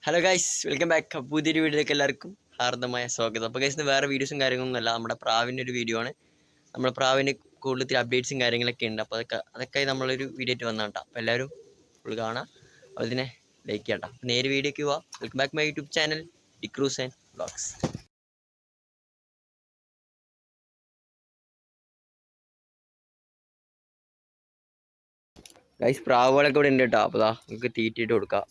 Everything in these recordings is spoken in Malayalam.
Hello guys, welcome back. പുതിയൊരു വീഡിയോയിലേക്ക് എല്ലാവർക്കും ഹാർദമായ സ്വാഗതം. അപ്പോൾ ഗൈസ്, വേറെ വീഡിയോസും കാര്യങ്ങളൊന്നുമല്ല, നമ്മുടെ പ്രാവിൻ്റെ ഒരു വീഡിയോ ആണ്. നമ്മുടെ പ്രാവിന് കൂടുതൽ അപ്ഡേറ്റ്സും കാര്യങ്ങളൊക്കെ ഉണ്ട്. അപ്പോൾ അതൊക്കെ നമ്മളൊരു വീഡിയോ ആയിട്ട് വന്നാണ് കേട്ടോ. അപ്പോൾ എല്ലാവരും ഫുൾ കാണാം, അതിനെ ലൈക്ക് ചെയ്യാം കേട്ടോ. നേരെ വീഡിയോക്ക് പോവാം. Welcome back my YouTube channel D'Cruz and vlogs. Guys, പ്രാവുകളൊക്കെ ഇവിടെ ഉണ്ട് കേട്ടോ. അപ്പോൾ നിങ്ങൾക്ക് തീറ്റിയിട്ട് കൊടുക്കാം.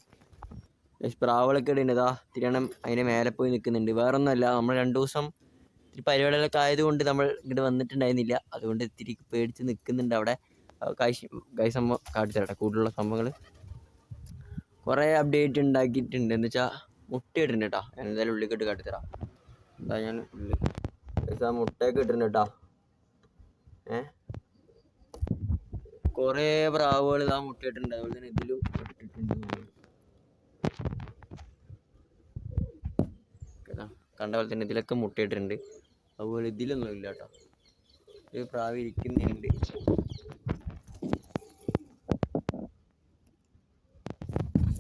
പ്രാവുകളൊക്കെ ഇടുന്നതാ തിരണം അതിൻ്റെ മേലെ പോയി നിൽക്കുന്നുണ്ട്. വേറൊന്നുമല്ല, നമ്മൾ 2 ദിവസം ഇത്തിരി പരിപാടികളൊക്കെ ആയതുകൊണ്ട് നമ്മൾ ഇങ്ങോട്ട് വന്നിട്ടുണ്ടായിരുന്നില്ല. അതുകൊണ്ട് ഇത്തിരി പേടിച്ച് നിൽക്കുന്നുണ്ട് അവിടെ. ഗൈസ് സംഭവം കാട്ടിത്തരട്ടെ. കൂടുതലുള്ള സംഭവങ്ങൾ കുറേ അപ്ഡേറ്റ് ഉണ്ടാക്കിയിട്ടുണ്ട്. എന്ന് വെച്ചാൽ മുട്ടയിട്ടുണ്ട് കേട്ടോ. ഞാൻ എന്തായാലും ഉള്ളിൽ കാട്ടിത്തരാം. എന്താ ഞാൻ ഉള്ളിൽ ഗൈസ് ആ മുട്ടയൊക്കെ ഇട്ടിട്ടുണ്ട് കേട്ടോ. കുറേ പ്രാവുകൾ ഇതാ മുട്ടയിട്ടുണ്ട്. അതുപോലെ തന്നെ ഇതിലും ഇട്ടിട്ടുണ്ട്. കണ്ട പോലെ തന്നെ ഇതിലൊക്കെ മുട്ടയിട്ടിട്ടുണ്ട്. അതുപോലെ ഇതിലൊന്നും ഇല്ല കേട്ടോ. ഒരു പ്രാവ് ഇരിക്കുന്നുണ്ട്.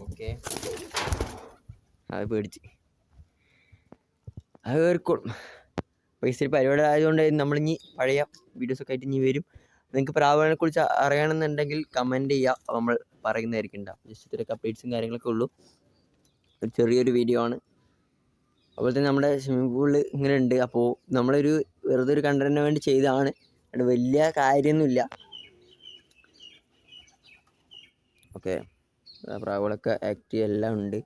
ഓക്കെ, അത് പേടിച്ച് അത് കയറിക്കോളും. പൈസ പരിപാടി ആയതുകൊണ്ട് നമ്മളിനി പഴയ വീഡിയോസൊക്കെ ആയിട്ട് ഇനി വരും. നിങ്ങൾക്ക് പ്രാവുകളെ കുറിച്ച് അറിയണമെന്നുണ്ടെങ്കിൽ കമൻറ്റ് ചെയ്യുക. നമ്മൾ പറയുന്നതായിരിക്കും ഉണ്ടാവും. ജസ്റ്റ് ഇത്രയൊക്കെ അപ്ഡേറ്റ്സും കാര്യങ്ങളൊക്കെ ഉള്ളൂ. ഒരു ചെറിയൊരു വീഡിയോ ആണ്. അതുപോലെ തന്നെ നമ്മുടെ സ്വിമ്മിംഗ് പൂളിൽ ഇങ്ങനെ ഉണ്ട്. അപ്പോൾ നമ്മളൊരു വെറുതെ ഒരു കണ്ടന്റിന് വേണ്ടി ചെയ്തതാണ്. അത് വലിയ കാര്യമൊന്നുമില്ല. ഓക്കെ, പ്രാവുകളൊക്കെ ആക്റ്റീവ് എല്ലാം ഉണ്ട്.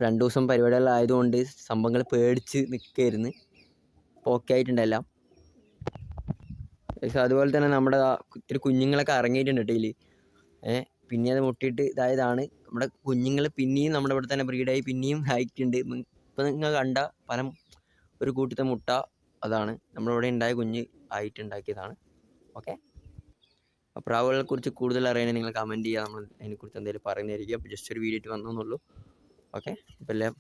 2 ദിവസം പരിപാടികളായതുകൊണ്ട് സംഭവങ്ങൾ പേടിച്ച് നിൽക്കായിരുന്നു. ഇപ്പോൾ ഓക്കെ ആയിട്ടുണ്ട് എല്ലാം. അതുപോലെ തന്നെ നമ്മുടെ ഇത്തിരി കുഞ്ഞുങ്ങളൊക്കെ ഇറങ്ങിയിട്ടുണ്ട് ഡെയിലി. പിന്നെ അത് മുട്ടിയിട്ട് ഇതായതാണ്. നമ്മുടെ കുഞ്ഞുങ്ങൾ പിന്നെയും നമ്മുടെ ഇവിടെ തന്നെ ബ്രീഡായി പിന്നെയും ആയിട്ടുണ്ട്. ഇപ്പം നിങ്ങൾ കണ്ട ഫലം ഒരു കൂട്ടത്തെ മുട്ട അതാണ് നമ്മളിവിടെ ഉണ്ടായ കുഞ്ഞ് ആയിട്ടുണ്ടാക്കിയതാണ്. ഓക്കെ, അപ്പോൾ പ്രാവുകളെ കുറിച്ച് കൂടുതൽ അറിയാൻ നിങ്ങൾ കമൻറ്റ് ചെയ്യുക. നമ്മൾ അതിനെക്കുറിച്ച് എന്തെങ്കിലും പറയുന്നതായിരിക്കും. അപ്പോൾ ജസ്റ്റ് ഒരു വീഡിയോ ആയിട്ട് വന്നെന്നുള്ളൂ. ഓക്കെ, ഇപ്പം എല്ലാം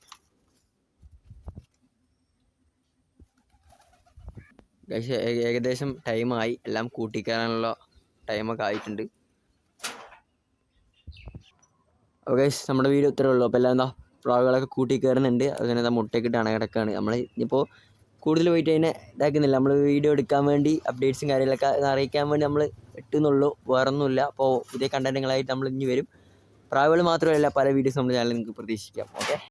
ഏകദേശം ടൈമായി. എല്ലാം കൂട്ടിക്കയറാനുള്ള ടൈമൊക്കെ ആയിട്ടുണ്ട്. ഓക്കെ, നമ്മുടെ വീഡിയോ ഇത്രേ ഉള്ളൂ. അപ്പോൾ എല്ലാം എന്താ പ്രാവുകളൊക്കെ കൂട്ടി കയറുന്നുണ്ട്. അതുപോലെ എന്താ മുട്ടയൊക്കെ ഇട്ട് അണകിടക്കാണ്. നമ്മൾ ഇനിയിപ്പോൾ കൂടുതൽ പോയിട്ട് അതിനെ ഇതാക്കുന്നില്ല. നമ്മൾ വീഡിയോ എടുക്കാൻ വേണ്ടി അപ്ഡേറ്റ്സും കാര്യങ്ങളൊക്കെ അറിയിക്കാൻ വേണ്ടി നമ്മൾ ഇട്ടുന്നുള്ളൂ. വേറൊന്നുമില്ല. അപ്പോൾ പുതിയ കണ്ടന്റുകളായിട്ട് നമ്മൾ ഇനി വരും. പ്രാവുകൾ മാത്രമല്ല, പല വീഡിയോസ് നമ്മുടെ ചാനലിൽ നിങ്ങൾക്ക് പ്രതീക്ഷിക്കാം. ഓക്കെ.